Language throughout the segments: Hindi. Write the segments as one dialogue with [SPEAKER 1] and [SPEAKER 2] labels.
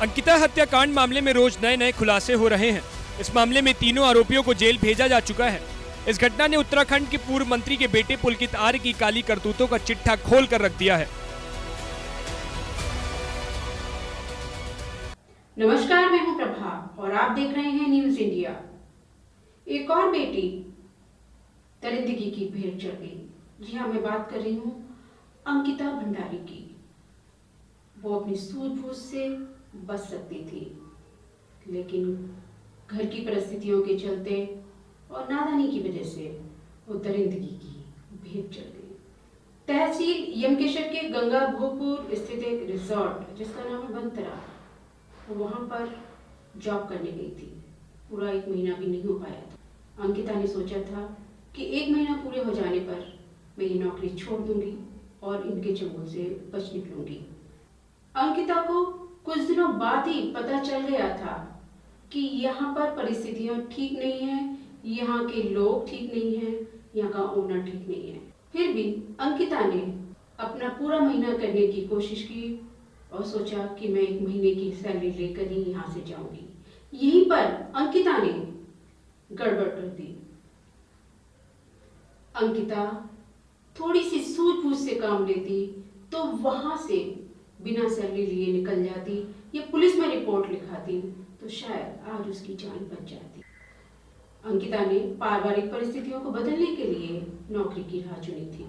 [SPEAKER 1] अंकिता हत्याकांड मामले में रोज नए नए खुलासे हो रहे हैं। इस मामले में तीनों आरोपियों को जेल भेजा जा चुका है। इस घटना ने उत्तराखंड के पूर्व मंत्री के बेटे पुलकित आर्य की काली करतूतों का चिट्ठा खोल कर रख दिया है।
[SPEAKER 2] नमस्कार, मैं हूं प्रभा और आप देख रहे हैं न्यूज इंडिया। एक और बेटी दरिंदगी की भेंट चढ़ गई। जी हाँ, मैं बात कर रही हूँ अंकिता भंडारी की। वो अपनी सूझबूझ से बच सकती थी, लेकिन घर की परिस्थितियों के चलते और नादानी की वजह से वो दरिंदगी की भेंट चढ़ गई। तहसील यमकेश्वर के गंगा भोगपुर स्थित एक रिजॉर्ट जिसका नाम है बंतरा, वो वहां पर जॉब करने गई थी। पूरा 1 महीना भी नहीं हो पाया था। अंकिता ने सोचा था कि 1 महीना पूरे हो जाने पर मैं ये नौकरी छोड़ दूंगी और इनके चंगुल से बच निकलूंगी। अंकिता को कुछ दिनों बाद ही पता चल गया था कि यहाँ पर परिस्थितियां ठीक नहीं है, यहाँ के लोग ठीक नहीं है, यहाँ का ओनर ठीक नहीं है। फिर भी अंकिता ने अपना पूरा महीना करने की कोशिश की और सोचा कि मैं 1 महीने की सैलरी लेकर ही यहाँ से जाऊंगी। यहीं पर अंकिता ने गड़बड़ कर दी। अंकिता थोड़ी सी सूझबूझ से काम लेती तो वहां से बिना सैलरी लिए निकल जाती या पुलिस में रिपोर्ट लिखाती तो शायद आज उसकी जान बच जाती। अंकिता ने पारिवारिक परिस्थितियों को बदलने के लिए नौकरी की राह चुनी थी।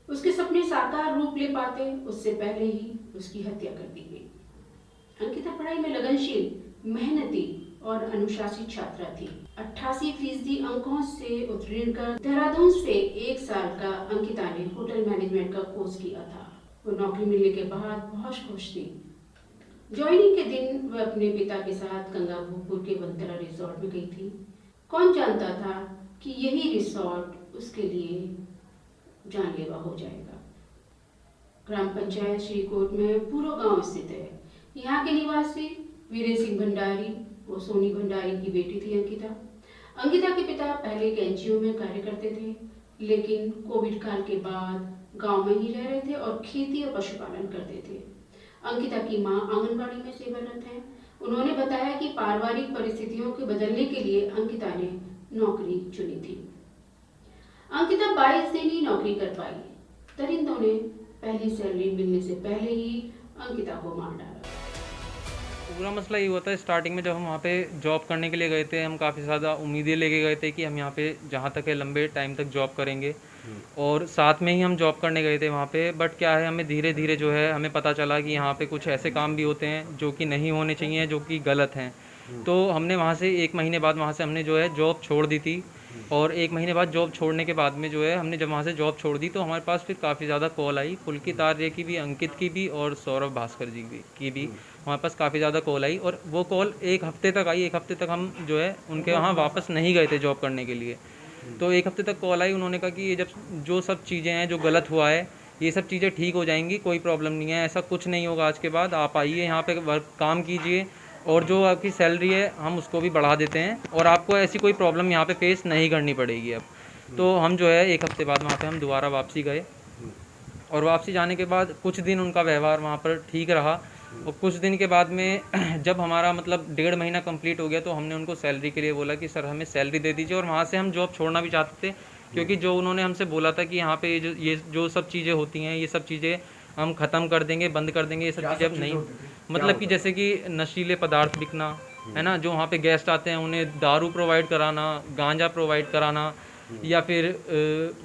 [SPEAKER 2] उसके सपने साकार रूप ले पाते उससे पहले ही उसकी हत्या कर दी गई। अंकिता पढ़ाई में लगनशील, मेहनती और अनुशासित छात्रा थी। 88% अंकों से उत्तीर्ण कर देहरादून से 1 साल का अंकिता ने होटल मैनेजमेंट का कोर्स किया था। वो नौकरी मिलने के बाद बहुत खुश थी। ज्वाइनिंग के दिन वह अपने पिता के साथ गंगा भोगपुर के बंतरा रिजॉर्ट में गई थी। कौन जानता था कि यही रिसोर्ट उसके लिए जानलेवा हो जाएगा। ग्राम पंचायत श्रीकोट में पूरा गांव स्थित है। यहाँ के निवासी वीरेंद्र सिंह भंडारी, वो सोनी भंडारी की बेटी थी अंकिता। अंकिता के पिता पहले एक एनजीओ में कार्य करते थे, लेकिन कोविड काल के बाद गांव में ही रह रहे थे और खेती और पशुपालन करते थे। अंकिता की मां आंगनबाड़ी में सेवारत हैं। उन्होंने बताया कि पारिवारिक परिस्थितियों के बदलने के लिए अंकिता ने नौकरी चुनी थी। अंकिता 22 दिन ही नौकरी कर पाई। दरिंदों ने पहली सैलरी मिलने से पहले ही अंकिता को मार डाला।
[SPEAKER 3] पूरा मसला ये हुआ था स्टार्टिंग में, जब हम वहाँ पे जॉब करने के लिए गए थे। हम काफ़ी ज़्यादा उम्मीदें लेके गए थे कि हम यहाँ पे जहाँ तक है लंबे टाइम तक जॉब करेंगे और साथ में ही हम जॉब करने गए थे वहाँ पे। बट क्या है, हमें धीरे धीरे जो है हमें पता चला कि यहाँ पे कुछ ऐसे काम भी होते हैं जो कि नहीं होने चाहिए, जो कि गलत हैं। तो हमने वहाँ से 1 महीने बाद वहाँ से हमने जो है जॉब छोड़ दी थी। और 1 महीने बाद जॉब छोड़ने के बाद में जो है हमने जब वहाँ से जॉब छोड़ दी तो हमारे पास फिर काफ़ी ज़्यादा कॉल आई, पुलकित आर्य की भी, अंकित की भी और सौरभ भास्कर जी की भी हमारे पास काफ़ी ज़्यादा कॉल आई। और वो कॉल 1 हफ्ते तक आई। 1 हफ्ते तक हम जो है उनके वहाँ वापस नहीं गए थे जॉब करने के लिए। तो 1 हफ्ते तक कॉल आई। उन्होंने कहा कि ये जब जो सब चीज़ें हैं जो गलत हुआ है ये सब चीज़ें ठीक हो जाएंगी, कोई प्रॉब्लम नहीं है, ऐसा कुछ नहीं होगा। आज के बाद आप आइए यहाँ पे वर्क काम कीजिए और जो आपकी सैलरी है हम उसको भी बढ़ा देते हैं और आपको ऐसी कोई प्रॉब्लम यहाँ पे फेस नहीं करनी पड़ेगी अब। तो हम जो है 1 हफ्ते बाद वहाँ पे हम दोबारा वापसी गए और वापसी जाने के बाद कुछ दिन उनका व्यवहार वहाँ पर ठीक रहा। और कुछ दिन के बाद में जब हमारा मतलब 1.5 महीना कंप्लीट हो गया तो हमने उनको सैलरी के लिए बोला कि सर हमें सैलरी दे दीजिए। और वहाँ से हम जॉब छोड़ना भी चाहते थे, क्योंकि जो उन्होंने हमसे बोला था कि यहाँ पे ये जो सब चीज़ें होती हैं ये सब चीज़ें हम ख़त्म कर देंगे, बंद कर देंगे, ये सब चीज़ें अब नहीं। मतलब कि जैसे कि नशीले पदार्थ बिकना है ना, जो वहाँ पे गेस्ट आते हैं उन्हें दारू प्रोवाइड कराना, गांजा प्रोवाइड कराना, या फिर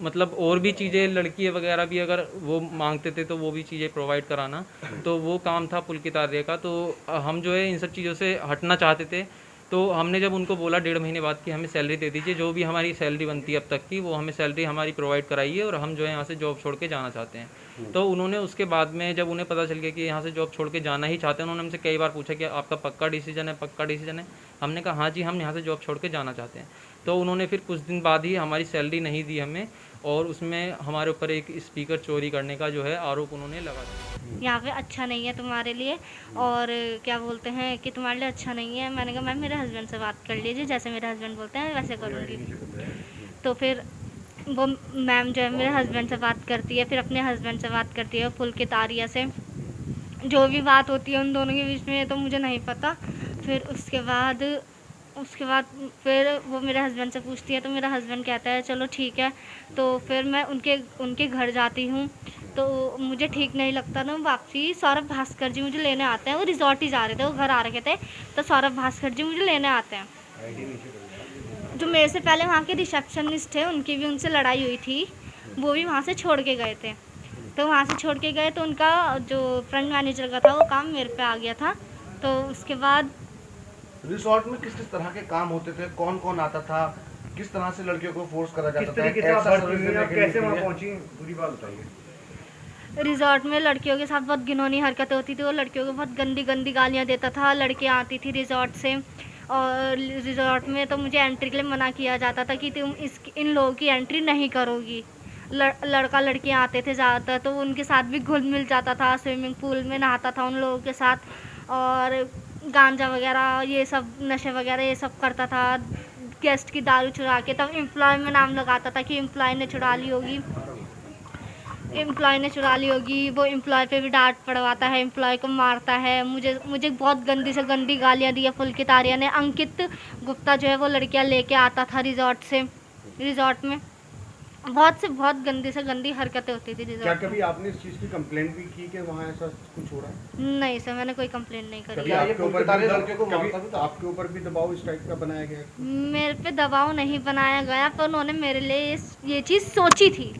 [SPEAKER 3] मतलब और भी चीज़ें, लड़की वगैरह भी अगर वो मांगते थे तो वो भी चीज़ें प्रोवाइड कराना। तो वो काम था पुलकित आर्य का। तो हम जो है इन सब चीज़ों से हटना चाहते थे। तो हमने जब उनको बोला 1.5 महीने बाद कि हमें सैलरी दे दीजिए, जो भी हमारी सैलरी बनती है अब तक की वो हमें सैलरी हमारी प्रोवाइड कराइए और हम जो है यहाँ से जॉब छोड़ के जाना चाहते हैं। तो उन्होंने उसके बाद में जब उन्हें पता चल गया कि यहाँ से जॉब छोड़ के जाना ही चाहते हैं, उन्होंने हमसे कई बार पूछा कि आपका पक्का डिसीजन है, पक्का डिसीजन है। हमने कहा हाँ जी, हम यहाँ से जॉब छोड़ के जाना चाहते हैं। तो उन्होंने फिर कुछ दिन बाद ही हमारी सैलरी नहीं दी हमें और उसमें हमारे ऊपर एक स्पीकर चोरी करने का जो है आरोप उन्होंने लगा दिया।
[SPEAKER 4] यहाँ पे अच्छा नहीं है तुम्हारे लिए और क्या बोलते हैं कि तुम्हारे लिए अच्छा नहीं है। मैंने कहा मैम मेरे हस्बैंड से बात कर लीजिए, जैसे मेरे हस्बैंड बोलते हैं वैसे करूँगी। तो फिर वो मैम जो है मेरे हस्बैंड से बात करती है, फिर अपने हस्बैंड से बात करती है पुलकित आर्य से, जो भी बात होती है उन दोनों के बीच में तो मुझे नहीं पता। फिर उसके बाद फिर वो मेरे हस्बैंड से पूछती है तो मेरा हस्बैंड कहता है चलो ठीक है। तो फिर मैं उनके घर जाती हूँ तो मुझे ठीक नहीं लगता ना। वापसी सौरभ भास्कर जी मुझे लेने आते हैं, वो रिजॉर्ट ही जा रहे थे, वो घर आ रखे थे, तो सौरभ भास्कर जी मुझे लेने आते हैं। जो मेरे से पहले वहाँ के रिसेप्शनिस्ट थे उनकी भी उनसे लड़ाई हुई थी, वो भी वहाँ से छोड़ के गए थे। तो वहाँ से छोड़ के गए तो उनका जो फ्रंट मैनेजर का था वो काम मेरे पे आ गया था। तो उसके बाद
[SPEAKER 5] रिसोर्ट में किस किस तरह के काम होते थे, कौन कौन आता था, किस तरह से लड़कियों को फोर्स करा जाता था,
[SPEAKER 6] किस तरीके से आप
[SPEAKER 5] ऐसा
[SPEAKER 6] भर्ती
[SPEAKER 5] सर्विस
[SPEAKER 6] हुई,
[SPEAKER 5] देने
[SPEAKER 6] आप
[SPEAKER 5] के लिए
[SPEAKER 6] कैसे वहाँ
[SPEAKER 5] के लिए?
[SPEAKER 6] पहुँची, पूरी बात बताइए।
[SPEAKER 4] रिजॉर्ट में लड़कियों के साथ बहुत घिनौनी हरकतें होती थी। वो लड़कियों को बहुत गंदी गंदी गालियाँ देता था। लड़कियाँ आती थी रिजॉर्ट से और रिजॉर्ट में तो मुझे एंट्री के लिए मना किया जाता था कि तुम इन लोगों की एंट्री नहीं करोगी। लड़का लड़कियाँ आते थे ज़्यादातर तो उनके साथ भी घुल मिल जाता था, स्विमिंग पूल में नहाता था उन लोगों के साथ और गांजा वगैरह ये सब नशे वगैरह ये सब करता था। गेस्ट की दारू चुरा के तब एम्प्लॉय में नाम लगाता था कि एम्प्लॉय ने चुरा ली होगी, वो एम्प्लॉय पे भी डांट पड़वाता है, एम्प्लॉय को मारता है। मुझे बहुत गंदी से गंदी गालियाँ दी है पुलकित आर्या ने। अंकित गुप्ता जो है वो लड़कियाँ लेके आता था रिजॉर्ट में। बहुत गंदी से गंदी हरकतें होती थी
[SPEAKER 6] क्या
[SPEAKER 4] रिजॉर्ट में।
[SPEAKER 6] कभी आपने इस चीज़ की कंप्लेंट भी की कि वहाँ ऐसा कुछ हो रहा है?
[SPEAKER 4] नहीं सर, मैंने कोई कंप्लेंट नहीं करी।
[SPEAKER 6] कभी
[SPEAKER 5] ये
[SPEAKER 6] आपके ऊपर
[SPEAKER 5] पुलकित आर्या
[SPEAKER 6] भी
[SPEAKER 5] लड़कियों को
[SPEAKER 6] कभी
[SPEAKER 5] मारता भी था?
[SPEAKER 6] आपके ऊपर भी दबाव इस टाइप का बनाया गया?
[SPEAKER 4] मेरे पे दबाव नहीं बनाया गया पर उन्होंने मेरे लिए ये चीज़ सोची थी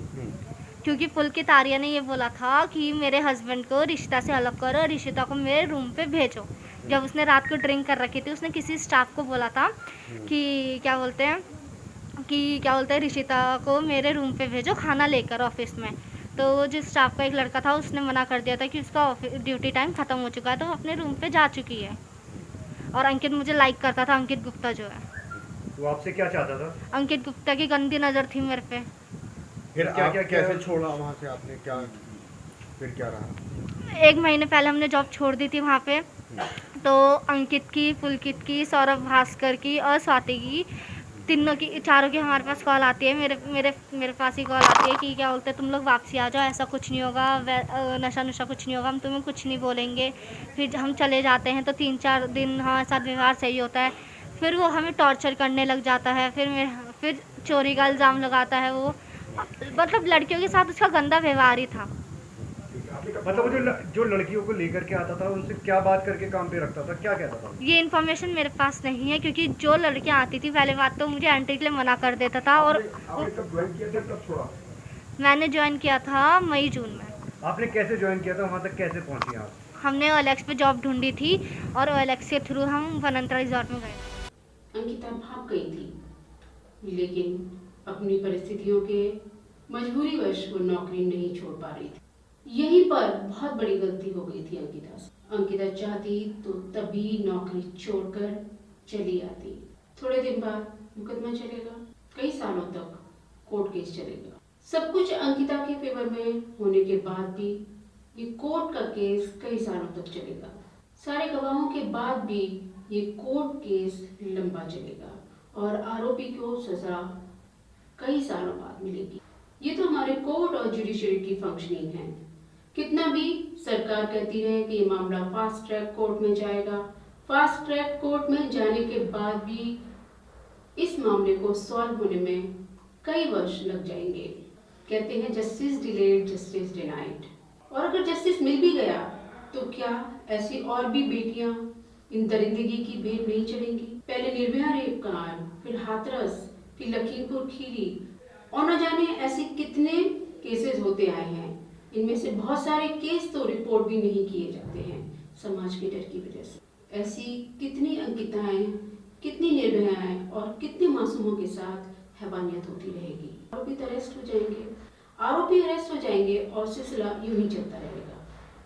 [SPEAKER 4] क्योंकि पुलकित आर्या ने ये बोला था कि मेरे हस्बैंड को रिश्ता से अलग करो और रिशिता को मेरे रूम पे भेजो। जब उसने रात को ड्रिंक कर रखी थी उसने किसी स्टाफ को बोला था कि क्या बोलते हैं रिशिता को मेरे रूम पे भेजो खाना लेकर ऑफिस में। तो जो स्टाफ का एक लड़का था उसने मना कर दिया था कि उसका ड्यूटी टाइम ख़त्म हो चुका है तो वो अपने रूम पे जा चुकी है। और अंकित मुझे लाइक करता था, अंकित गुप्ता जो है।
[SPEAKER 6] वो आपसे क्या चाहता था?
[SPEAKER 4] अंकित गुप्ता की गंदी नज़र थी मेरे पे।
[SPEAKER 6] फिर क्या क्या कैसे छोड़ा वहाँ से आपने, क्या फिर क्या रहा?
[SPEAKER 4] 1 महीने पहले हमने जॉब छोड़ दी थी वहाँ पे। तो अंकित की, पुलकित की, सौरभ भास्कर की और स्वाति की, चारों की हमारे पास कॉल आती है। मेरे पास ही कॉल आती है कि क्या बोलते हैं तुम लोग वापसी आ जाओ, ऐसा कुछ नहीं होगा, नशा नुशा कुछ नहीं होगा, हम तुम्हें कुछ नहीं बोलेंगे। फिर हम चले जाते हैं तो 3-4 दिन हमारे साथ व्यवहार सही होता है। फिर वो हमें टॉर्चर करने लग जाता है। फिर चोरी का इल्ज़ाम लगाता है वो। मतलब लड़कियों के साथ उसका गंदा व्यवहार ही था।
[SPEAKER 6] मतलब जो लड़कियों को लेकर के आता था उनसे क्या बात करके काम पे रखता था, क्या कहता था?
[SPEAKER 4] ये इन्फॉर्मेशन मेरे पास नहीं है क्योंकि जो लड़कियां आती थी पहले बात तो मुझे एंट्री के लिए मना कर देता था। और मैंने ज्वाइन किया था मई-जून में।
[SPEAKER 6] आपने कैसे ज्वाइन किया था, वहाँ तक कैसे पहुँची आप?
[SPEAKER 4] हमने OLX पे जॉब ढूंढी थी और OLX के थ्रू हम वनंतरा रिजॉर्ट में गए।
[SPEAKER 2] अंकिता भाग गई थी लेकिन अपनी परिस्थितियों के मजबूरी वश वो नौकरी नहीं छोड़ पा रही थी। यहीं पर बहुत बड़ी गलती हो गई थी अंकिता से। अंकिता चाहती तो तभी नौकरी छोड़कर चली आती। थोड़े दिन बाद मुकदमा चलेगा, कई सालों तक कोर्ट केस चलेगा। सब कुछ अंकिता के फेवर में होने के बाद भी ये कोर्ट का केस कई सालों तक चलेगा। सारे गवाहों के बाद भी ये कोर्ट केस लंबा चलेगा और आरोपी को सजा कई सालों बाद मिलेगी। ये तो हमारे कोर्ट और जुडिशरी की फंक्शनिंग है। कितना भी सरकार कहती है कि ये मामला फास्ट ट्रैक कोर्ट में जाएगा, फास्ट ट्रैक कोर्ट में जाने के बाद भी इस मामले को सॉल्व होने में कई वर्ष लग जाएंगे। कहते हैं जस्टिस डिलेड जस्टिस डिनाइड। और अगर जस्टिस मिल भी गया तो क्या ऐसी और भी बेटियां इन दरिंदगी की भेंट नहीं चढ़ेंगी? पहले निर्भया रेप कांड, फिर हाथरस, फिर लखीमपुर खीरी और न जाने ऐसे कितने केसेस होते आए हैं। इनमें से बहुत सारे केस तो रिपोर्ट भी नहीं किए जाते हैं समाज के डर की वजह से। ऐसी कितनी अंकिताएं, कितनी निर्भयाएं और कितने मासूमों के साथ हैवानियत होती रहेगी। आरोपी अरेस्ट हो जाएंगे और सिलसिला यूं ही चलता रहेगा।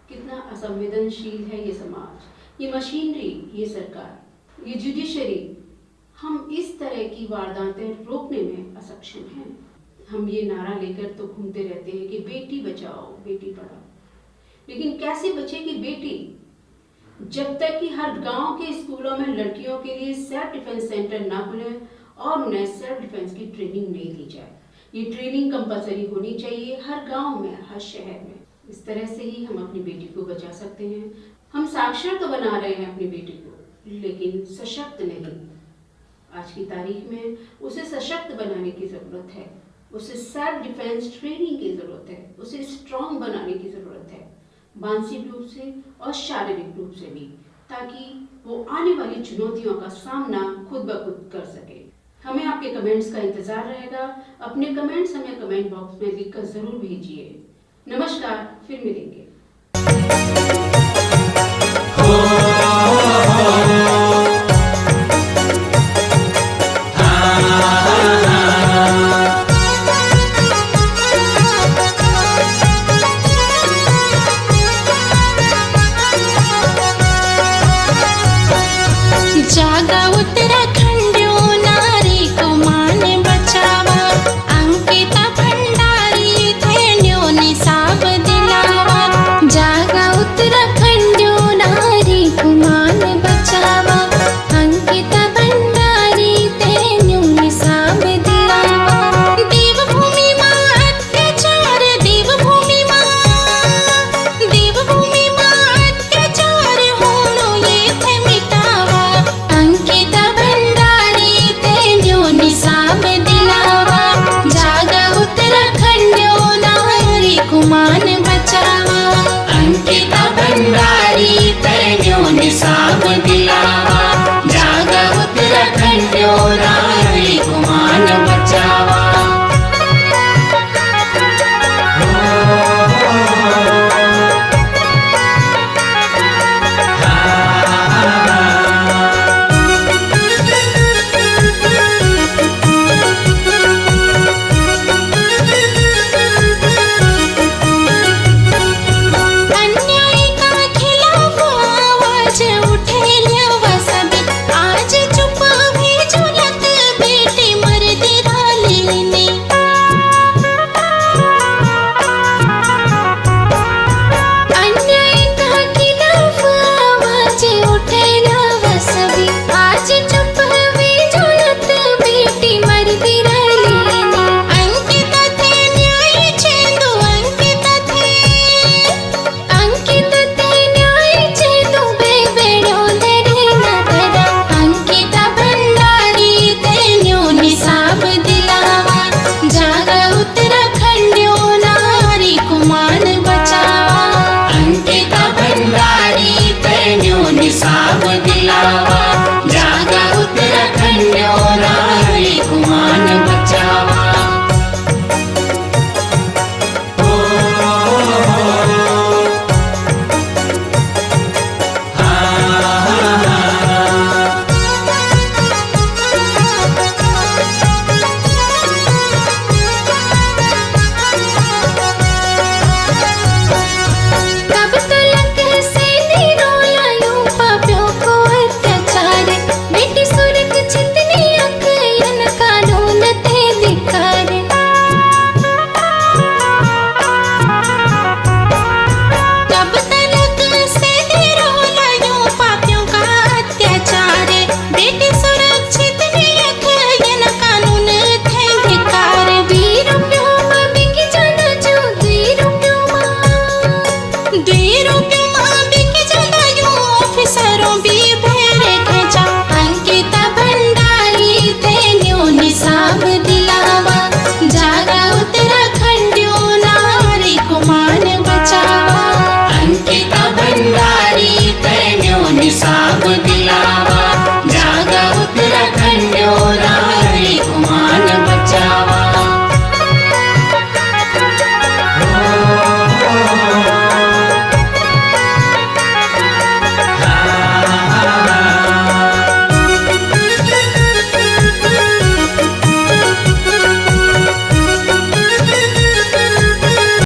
[SPEAKER 2] कितना असंवेदनशील है ये समाज, ये मशीनरी, ये सरकार, ये जुडिशरी। हम इस तरह की वारदातें रोकने में असक्षम हैं। हम ये नारा लेकर तो घूमते रहते हैं कि बेटी बचाओ बेटी पढ़ाओ, लेकिन कैसे बचेगी बेटी जब तक कि हर गांव के स्कूलों में लड़कियों के लिए सेल्फ डिफेंस सेंटर ना खुले और उन्हें सेल्फ डिफेंस की ट्रेनिंग नहीं दी जाए। ये ट्रेनिंग कंपलसरी होनी चाहिए हर गांव में, हर शहर में। इस तरह से ही हम अपनी बेटी को बचा सकते हैं। हम साक्षर तो बना रहे हैं अपनी बेटी को, लेकिन सशक्त नहीं। आज की तारीख में उसे सशक्त बनाने की ज़रूरत है, उसे सेल्फ डिफेंस ट्रेनिंग की ज़रूरत है, उसे स्ट्रॉन्ग बनाने की ज़रूरत है, मानसिक रूप से और शारीरिक रूप से भी, ताकि वो आने वाली चुनौतियों का सामना खुद ब खुद कर सके। हमें आपके कमेंट्स का इंतज़ार रहेगा। अपने कमेंट्स हमें कमेंट बॉक्स में लिखकर ज़रूर भेजिए। नमस्कार, फिर मिलेंगे।
[SPEAKER 7] जागा उत्तराखंडियो नारी को मान बचावा, अंकिता भंडारी थे न्यो निसाब दिलावा। जागा उत्तराखंडियो नारी को मान बचावा, अंकिता भंडारी थे न्यो निसाब दिलावा। देवभूमि मां अत्याचार, देवभूमि मां अत्याचार होनो ये थे मिटावा। अंकिता भंडारी ते न्यो निसाब दिलावा। जागा उत्तराखंडियो नारी को मान बचावा, अंकिता भंडारी ते न्यो निसाब दिलावा। जागा उत्तराखंडियो नारी को मान बचावा। अन्याय का खिलाफ आवाज उठे ल्यवा सभी, आज चुप भी झुलत बेटी मर्दी रालिनी। अन्याय का खिलाफ आवाज उठे ल्यवा सभी, आज चुप भी झुलत बेटी मर्दी रालिनी। अंकिता थे न्याय चेंदू, अंकिता ते न्याय चेंदू बेबेड़ो दरे नगरा। अंकिता भंडारी ते न्यो निसाब दिलावा। जागा उत्तराखंडियो नारी को मान बचावा, अंकिता भंडारी ते न्यो निसाब दिलावा। जागा उत्तराखंडियो नारी